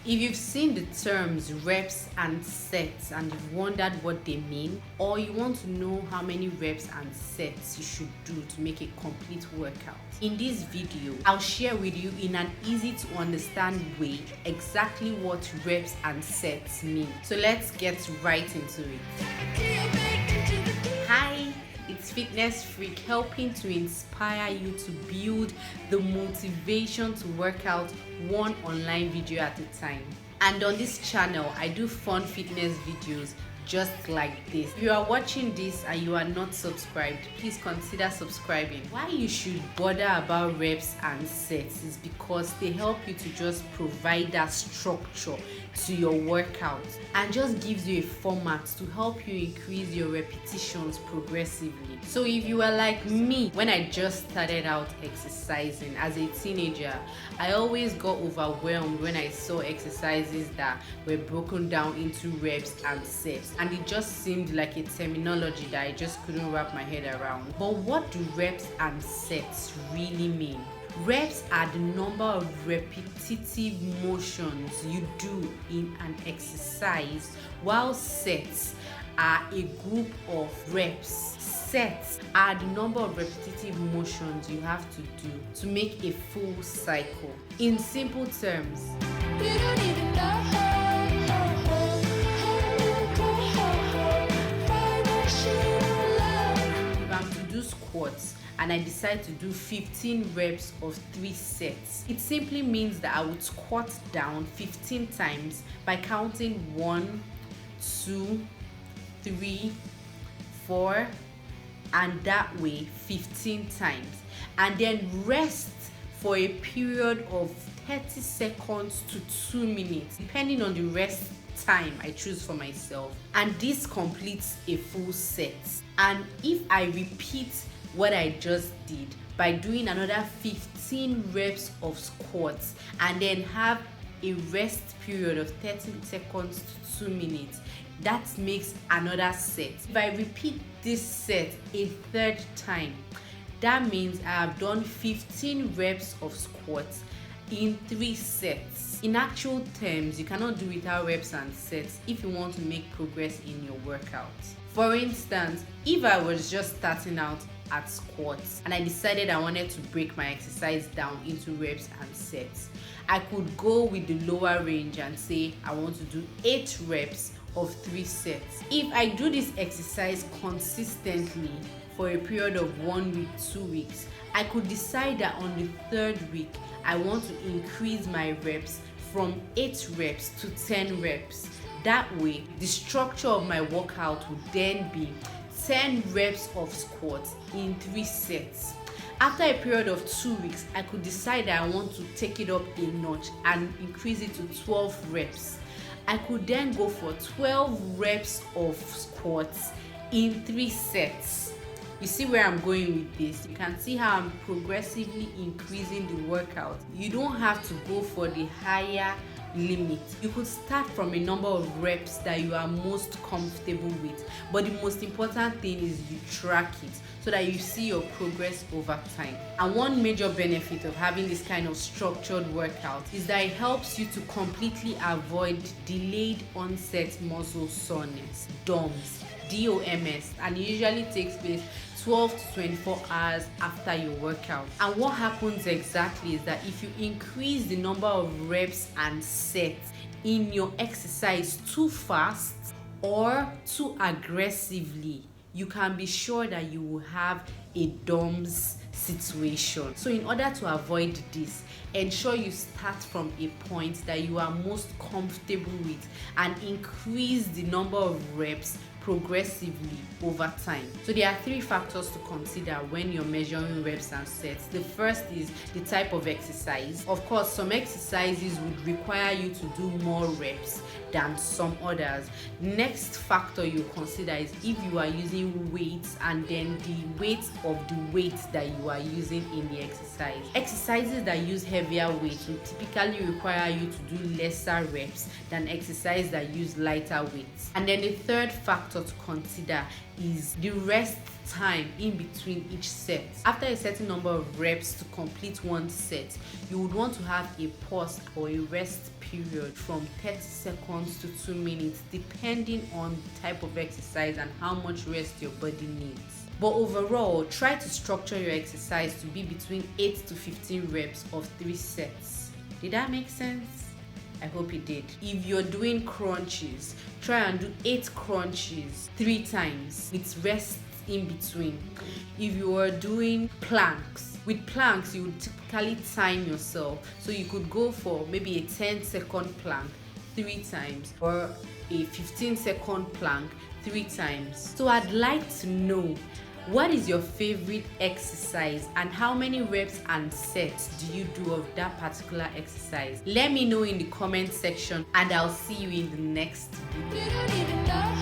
If you've seen the terms reps and sets and you've wondered what they mean, or you want to know how many reps and sets you should do to make a complete workout, in this video, I'll share with you in an easy to understand way exactly what reps and sets mean. So let's get right into it. Hi, it's Fitness Freak, helping to inspire you to build the motivation to work out one online video at a time. And on this channel, I do fun fitness videos just like this. If you are watching this and you are not subscribed, please consider subscribing. Why you should bother about reps and sets is because they help you to just provide that structure to your workout and just gives you a format to help you increase your repetitions progressively. So if you are like me, when I just started out exercising as a teenager, I always got overwhelmed when I saw exercises that were broken down into reps and sets, and it just seemed like a terminology that I just couldn't wrap my head around. But what do reps and sets really mean? Reps are the number of repetitive motions you do in an exercise, while sets are a group of reps. Sets are the number of repetitive motions you have to do to make a full cycle. In simple terms, you don't even know. If I'm to do squats and I decide to do 15 reps of 3 sets, it simply means that I would squat down 15 times by counting 1, 2, 3, 4, and that way 15 times, and then rest for a period of 30 seconds to 2 minutes, depending on the rest time I choose for myself, and this completes a full set. And if I repeat what I just did by doing another 15 reps of squats and then have a rest period of 30 seconds to 2 minutes, that makes another set. If I repeat this set a third time, that means I have done 15 reps of squats in 3 sets. In actual terms, you cannot do without reps and sets if you want to make progress in your workout. For instance, if I was just starting out at squats and I decided I wanted to break my exercise down into reps and sets, I could go with the lower range and say I want to do 8 reps of 3 sets. If I do this exercise consistently for a period of 1 week, 2 weeks, I could decide that on the 3rd week I want to increase my reps from 8 reps to 10 reps. That way, the structure of my workout would then be 10 reps of squats in 3 sets. After a period of 2 weeks, I could decide that I want to take it up a notch and increase it to 12 reps. I could then go for 12 reps of squats in 3 sets. You see where I'm going with this? You can see how I'm progressively increasing the workout. You don't have to go for the higher limit. You could start from a number of reps that you are most comfortable with, but the most important thing is you track it so that you see your progress over time. And one major benefit of having this kind of structured workout is that it helps you to completely avoid delayed onset muscle soreness, DOMS, DOMS, and it usually takes place 12 to 24 hours after your workout. And what happens exactly is that if you increase the number of reps and sets in your exercise too fast or too aggressively, you can be sure that you will have a DOMS situation. So in order to avoid this, ensure you start from a point that you are most comfortable with and increase the number of reps progressively over time. So there are 3 factors to consider when you're measuring reps and sets. The first is the type of exercise. Of course, some exercises would require you to do more reps than some others. Next factor you consider is if you are using weights and then the weight of the weight that you are using in the exercise. Exercises that use heavier weights will typically require you to do lesser reps than exercises that use lighter weights. And then the third factor factor to consider is the rest time in between each set. After a certain number of reps to complete one set, you would want to have a pause or a rest period from 30 seconds to 2 minutes, depending on the type of exercise and how much rest your body needs. But overall, try to structure your exercise to be between 8 to 15 reps of 3 sets. Did that make sense? I hope it did. If you're doing crunches, try and do 8 crunches 3 times with rest in between. If you are doing planks, with planks you would typically time yourself, so you could go for maybe a 10-second plank 3 times or a 15-second plank 3 times. So I'd like to know, what is your favorite exercise and how many reps and sets do you do of that particular exercise? Let me know in the comment section and I'll see you in the next video.